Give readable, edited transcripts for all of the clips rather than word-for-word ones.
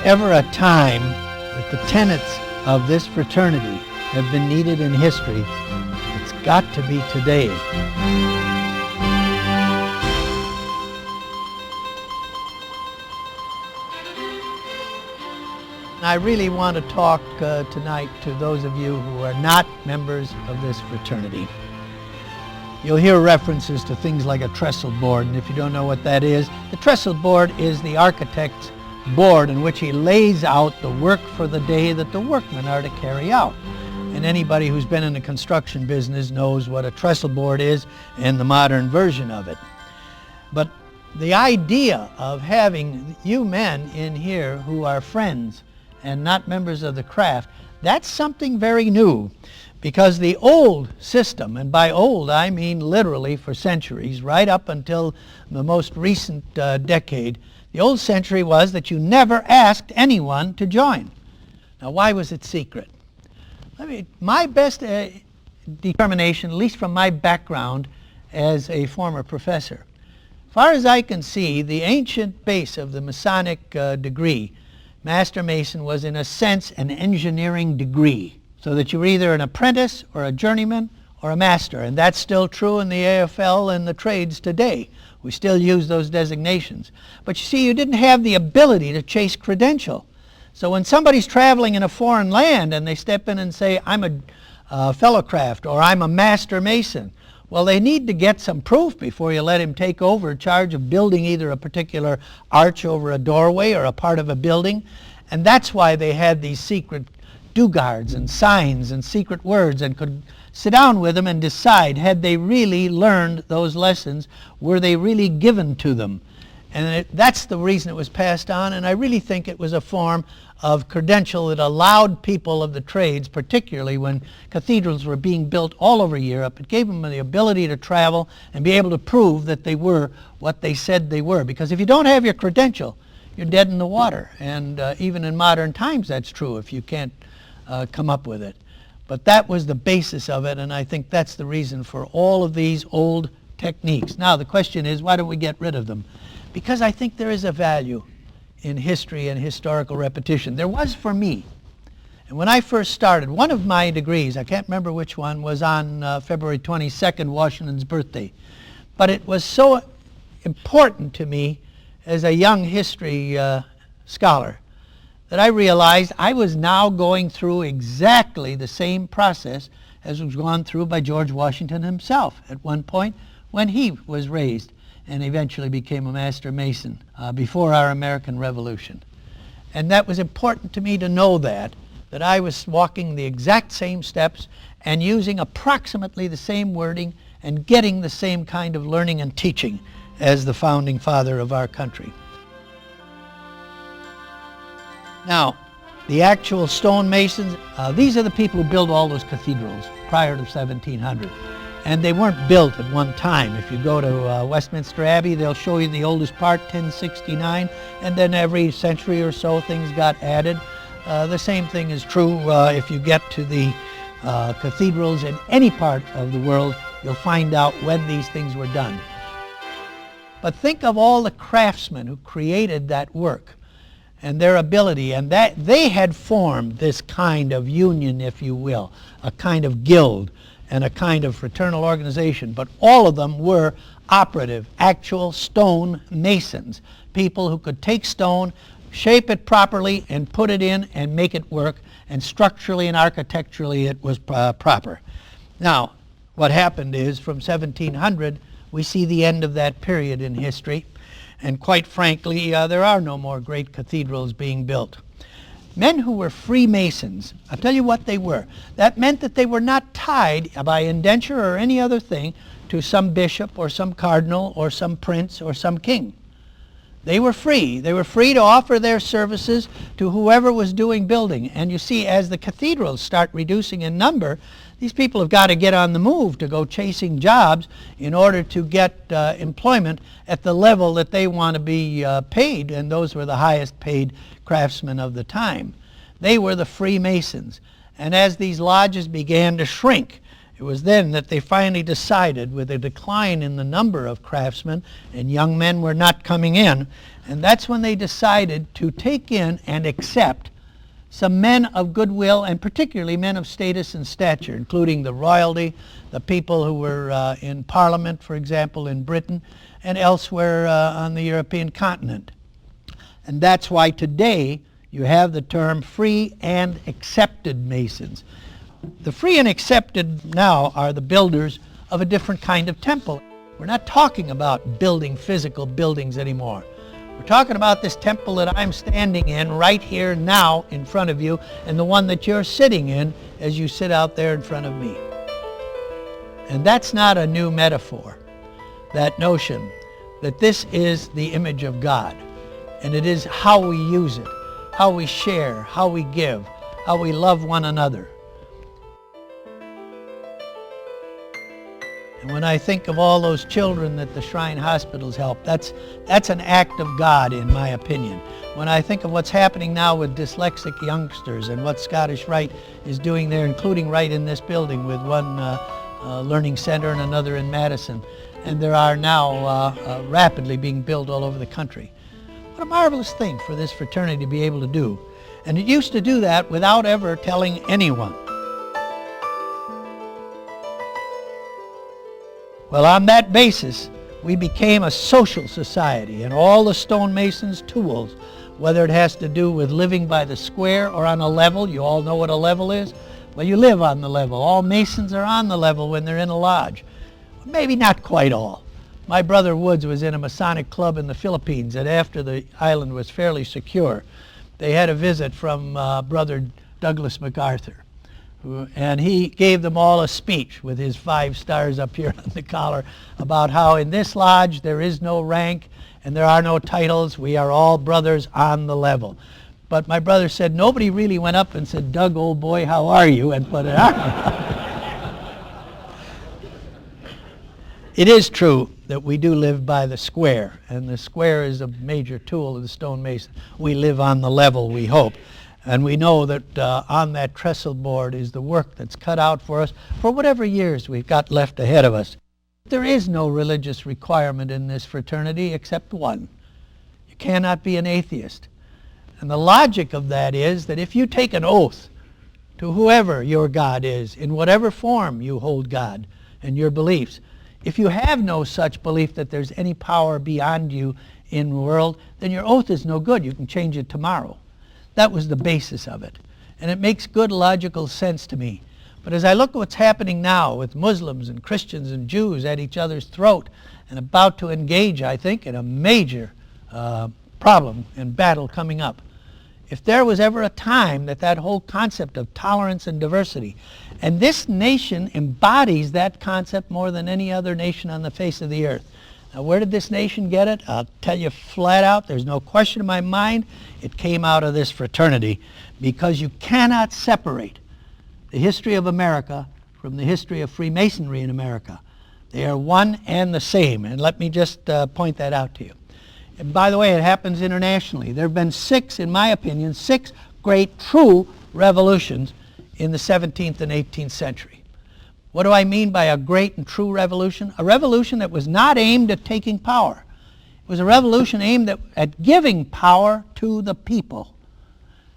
ever a time that the tenets of this fraternity have been needed in history, it's got to be today. I really want to talk tonight to those of you who are not members of this fraternity. You'll hear references to things like a trestle board, and if you don't know what that is, the trestle board is the architect's board in which he lays out the work for the day that the workmen are to carry out. And anybody who's been in the construction business knows what a trestle board is and the modern version of it. But the idea of having you men in here who are friends and not members of the craft, that's something very new, because the old system, and by old I mean literally for centuries, right up until the most recent decade, the old century was that you never asked anyone to join. Now, why was it secret? My best determination, at least from my background as a former professor, as far as I can see, the ancient base of the Masonic degree, Master Mason, was in a sense an engineering degree, so that you were either an apprentice or a journeyman or a master, and that's still true in the AFL and the trades today. We still use those designations. But you see, you didn't have the ability to chase credential. So when somebody's traveling in a foreign land and they step in and say, I'm a fellow craft or I'm a Master Mason, well, they need to get some proof before you let him take over charge of building either a particular arch over a doorway or a part of a building. And that's why they had these secret do-guards and signs and secret words, and could sit down with them and decide, had they really learned those lessons? Were they really given to them? And that's the reason it was passed on, and I really think it was a form of credential that allowed people of the trades, particularly when cathedrals were being built all over Europe, it gave them the ability to travel and be able to prove that they were what they said they were. Because if you don't have your credential, you're dead in the water. And even in modern times that's true if you can't come up with it. But that was the basis of it, and I think that's the reason for all of these old techniques. Now the question is, why don't we get rid of them? Because I think there is a value in history and historical repetition. There was for me. And when I first started, one of my degrees, I can't remember which one, was on February 22nd, Washington's birthday. But it was so important to me as a young history scholar that I realized I was now going through exactly the same process as was gone through by George Washington himself at one point when he was raised and eventually became a Master Mason before our American Revolution. And that was important to me to know that I was walking the exact same steps and using approximately the same wording and getting the same kind of learning and teaching as the founding father of our country. Now, the actual stonemasons, these are the people who built all those cathedrals prior to 1700. And they weren't built at one time. If you go to Westminster Abbey, they'll show you the oldest part, 1069, and then every century or so things got added. The same thing is true if you get to the cathedrals in any part of the world, you'll find out when these things were done. But think of all the craftsmen who created that work and their ability, and that they had formed this kind of union, if you will, a kind of guild and a kind of fraternal organization, but all of them were operative, actual stone masons, people who could take stone, shape it properly, and put it in and make it work, and structurally and architecturally it was proper. Now, what happened is from 1700, we see the end of that period in history, and quite frankly, there are no more great cathedrals being built. Men who were Freemasons, I'll tell you what they were. That meant that they were not tied by indenture or any other thing to some bishop or some cardinal or some prince or some king. They were free. They were free to offer their services to whoever was doing building. And you see, as the cathedrals start reducing in number, these people have got to get on the move to go chasing jobs in order to get employment at the level that they want to be paid, and those were the highest paid craftsmen of the time. They were the Freemasons. And as these lodges began to shrink, it was then that they finally decided, with a decline in the number of craftsmen, and young men were not coming in, And that's when they decided to take in and accept some men of goodwill, and particularly men of status and stature, including the royalty, the people who were in Parliament, for example, in Britain, and elsewhere on the European continent. And that's why today you have the term free and accepted Masons. The free and accepted now are the builders of a different kind of temple. We're not talking about building physical buildings anymore. We're talking about this temple that I'm standing in right here now in front of you, and the one that you're sitting in as you sit out there in front of me. And that's not a new metaphor, that notion that this is the image of God, and it is how we use it, how we share, how we give, how we love one another. And when I think of all those children that the Shrine Hospitals help, that's an act of God, in my opinion. When I think of what's happening now with dyslexic youngsters and what Scottish Rite is doing there, including right in this building with one learning center and another in Madison, and there are now rapidly being built all over the country. What a marvelous thing for this fraternity to be able to do. And it used to do that without ever telling anyone. Well, on that basis, we became a social society, and all the stonemasons' tools, whether it has to do with living by the square or on a level. You all know what a level is? Well, you live on the level. All Masons are on the level when they're in a lodge. Maybe not quite all. My brother Woods was in a Masonic club in the Philippines, and after the island was fairly secure, they had a visit from Brother Douglas MacArthur. And he gave them all a speech with his 5 stars up here on the collar about how in this lodge there is no rank and there are no titles. We are all brothers on the level. But my brother said nobody really went up and said, "Doug, old boy, how are you?" and put an arm around. It is true that we do live by the square, and the square is a major tool of the stonemason. We live on the level, we hope. And we know that on that trestle board is the work that's cut out for us for whatever years we've got left ahead of us. There is no religious requirement in this fraternity except one. You cannot be an atheist. And the logic of that is that if you take an oath to whoever your God is, in whatever form you hold God and your beliefs, if you have no such belief that there's any power beyond you in the world, then your oath is no good. You can change it tomorrow. That was the basis of it. And it makes good logical sense to me. But as I look at what's happening now with Muslims and Christians and Jews at each other's throat and about to engage, I think, in a major problem and battle coming up, if there was ever a time that whole concept of tolerance and diversity, and this nation embodies that concept more than any other nation on the face of the earth. Now, where did this nation get it? I'll tell you flat out, there's no question in my mind, it came out of this fraternity, because you cannot separate the history of America from the history of Freemasonry in America. They are one and the same, and let me just point that out to you. And by the way, it happens internationally. There have been 6, in my opinion, 6 great true revolutions in the 17th and 18th century. What do I mean by a great and true revolution? A revolution that was not aimed at taking power. It was a revolution aimed at giving power to the people.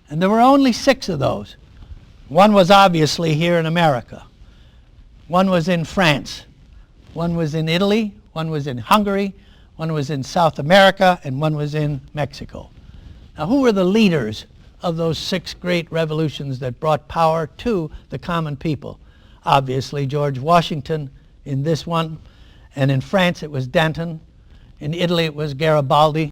And there were only 6 of those. One was obviously here in America. One was in France. One was in Italy. One was in Hungary. One was in South America. And one was in Mexico. Now, who were the leaders of those 6 great revolutions that brought power to the common people? Obviously, George Washington in this one, and in France it was Danton, in Italy it was Garibaldi,